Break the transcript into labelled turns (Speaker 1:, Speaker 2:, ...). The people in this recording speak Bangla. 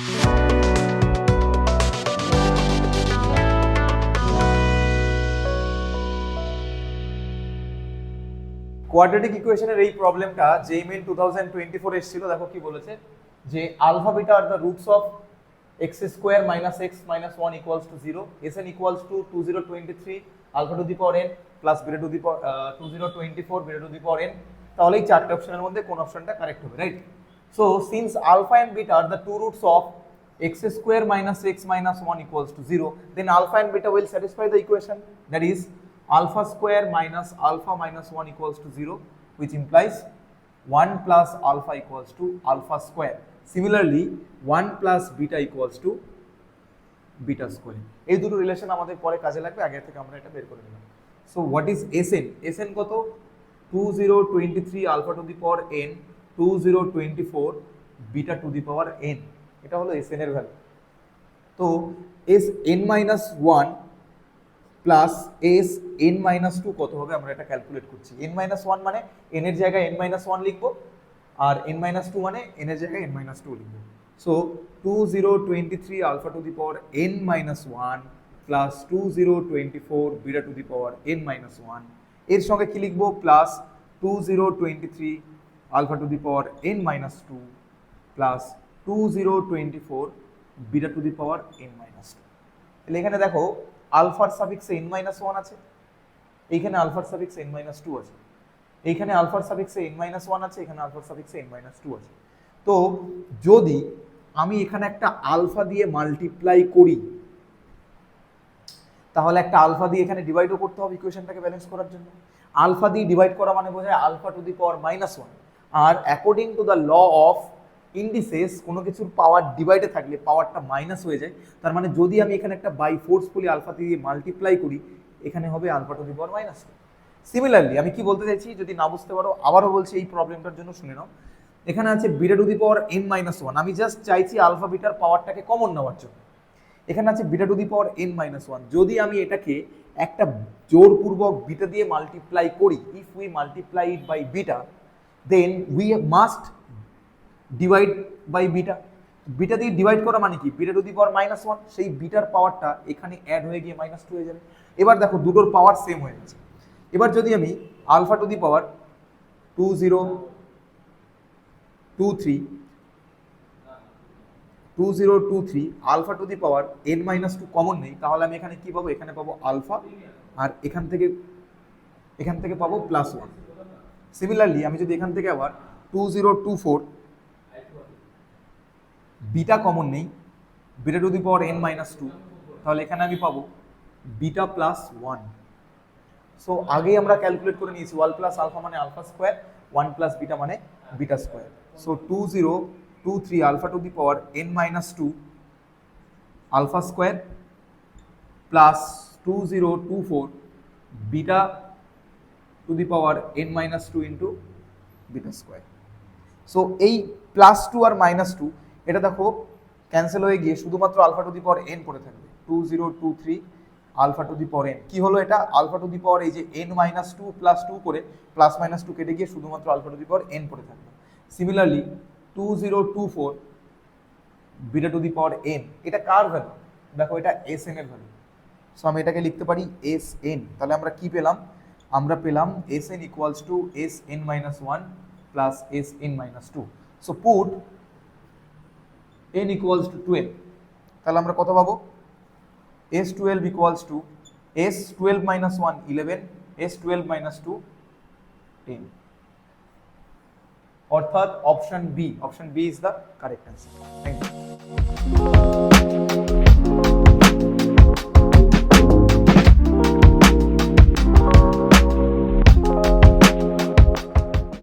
Speaker 1: কোয়াড্রেটিক ইকুয়েশনের এই প্রবলেমটা জেইমেন 2024 এসেছিল। দেখো কি বলেছে, যে alpha beta are the roots of x square minus X minus 1 equals to 0, Sn equals to 2023 alpha to the power n plus beta to the power 2024 beta to the power n। তাহলে এই চারটে অপশনের মধ্যে কোন অপশনটা কারেক্ট হবে, right? So since alpha and beta are the two roots of x square minus x minus 1 equals to 0, then alpha and beta will satisfy the equation, that is alpha square minus alpha minus 1 equals to 0, which implies 1 plus alpha equals to alpha square. Similarly 1 plus beta equals to beta square. এই দুটো রিলেশন আমাদের পরে কাজে লাগবে, আগে থেকে আমরা এটা বের করে নিলাম। So what is Sn? Sn কত? 2023 alpha to the power n 2024 beta to the power n, এটা হলো Sn এর ভ্যালু। তো Sn-1 প্লাস Sn-2 কত হবে আমরা এটা ক্যালকুলেট করছি। n-1 মানে n এর জায়গায় n-1 লিখবো, আর n-2 মানে n এর জায়গায় n-2 লিখবো। So 2023 alpha to the power n-1 plus 2024 beta to the power n-1, এর সঙ্গে কি লিখবো? Plus 2023 alpha to the power n-2 plus 2024 beta to the power n-2। তাহলে এখানে দেখো আলফার সাফিক্সে n-1 আছে, এইখানে আলফার সাফিক্সে n-2 আছে, এইখানে আলফার সাফিক্সে n-1 আছে, এখানে আলফার সাফিক্সে n-2 আছে। তো যদি আমি এখানে একটা আলফা দিয়ে মাল্টিপ্লাই করি, তাহলে একটা আলফা দিয়ে এখানে ডিভাইডও করতে হবে ইকুয়েশনটাকে ব্যালেন্স করার জন্য। আলফা দিয়ে ডিভাইড করা মানে বোঝায় আলফা টু দি পাওয়ার -1, আর according to the law of indices কোনো কিছুর পাওয়ার ডিভাইডে থাকলে পাওয়ারটা মাইনাস হয়ে যায়। তার মানে যদি আমি এখানে একটা বাই ফোর্সফুলি আলফা দিয়ে মাল্টিপ্লাই করি, এখানে হবে alpha to the power -2। Similarly আমি কি বলতে চাইছি, যদি না বুঝতে পারো আবারও বলছি, এই প্রবলেমটার জন্য শুনে নাও। এখানে আছে beta to the power n-1, আমি জাস্ট চাইছি আলফা বিটার পাওয়ারটাকে কমন নেওয়ার জন্য। এখানে আছে beta to the power n-1, যদি আমি এটাকে একটা জোরপূর্বক বিটা দিয়ে মাল্টিপ্লাই করি, if we multiply it by beta, then we must divide by beta. Beta দিয়ে ডিভাইড করা মানে কি? বিটা টু দি পাওয়ার -1, সেই বিটার পাওয়ারটা এখানে অ্যাড হয়ে গিয়ে -2 হয়ে যাবে। এবার দেখো দুটোর পাওয়ার সেম হয়ে গেছে। এবার যদি আমি alpha to the power 2023 alpha to the power n-2 common নেই, তাহলে আমি এখানে কি পাবো? এখানে পাবো আলফা, আর এখান থেকে পাবো +1। সিমিলারলি আমি যদি এখান থেকে আবার 2024 বিটা কমন নেই, beta to the power n-2, তাহলে এখানে আমি পাবো বিটা +1। সো আগেই আমরা ক্যালকুলেট করে নিয়েছি 1 প্লাস আলফা মানে আলফা স্কোয়ার, 1 প্লাস বিটা মানে beta square. So 2023 alpha to the power n-2 alpha square plus 2024 beta to the power n-2 into beta square. So এই +2 আর -2 এটা দেখো ক্যান্সেল হয়ে গিয়ে শুধুমাত্র alpha to the power n পড়ে থাকবে। 2023 alpha to the power n কি হলো? এটা আলফা টু দি পাওয়ার এই যে n-2 +2 করে +-2 কেটে গিয়ে শুধুমাত্র alpha to the power n পড়ে থাকবে। Similarly 2024 beta to the power n, এটা কার ভ্যালু? দেখো এটা Sn এর ভ্যালু। সো আমি এটাকে লিখতে পারি Sn। তাহলে আমরা কি পেলাম? আমরা পেলাম Sn equals two Sn-1 plus Sn-2। So put n equals to 12, তাহলে আমরা কত পাবো? S12 equals to S12 minus 1 11, S12 minus 2 10, অর্থাৎ option B is the correct answer. Thank you.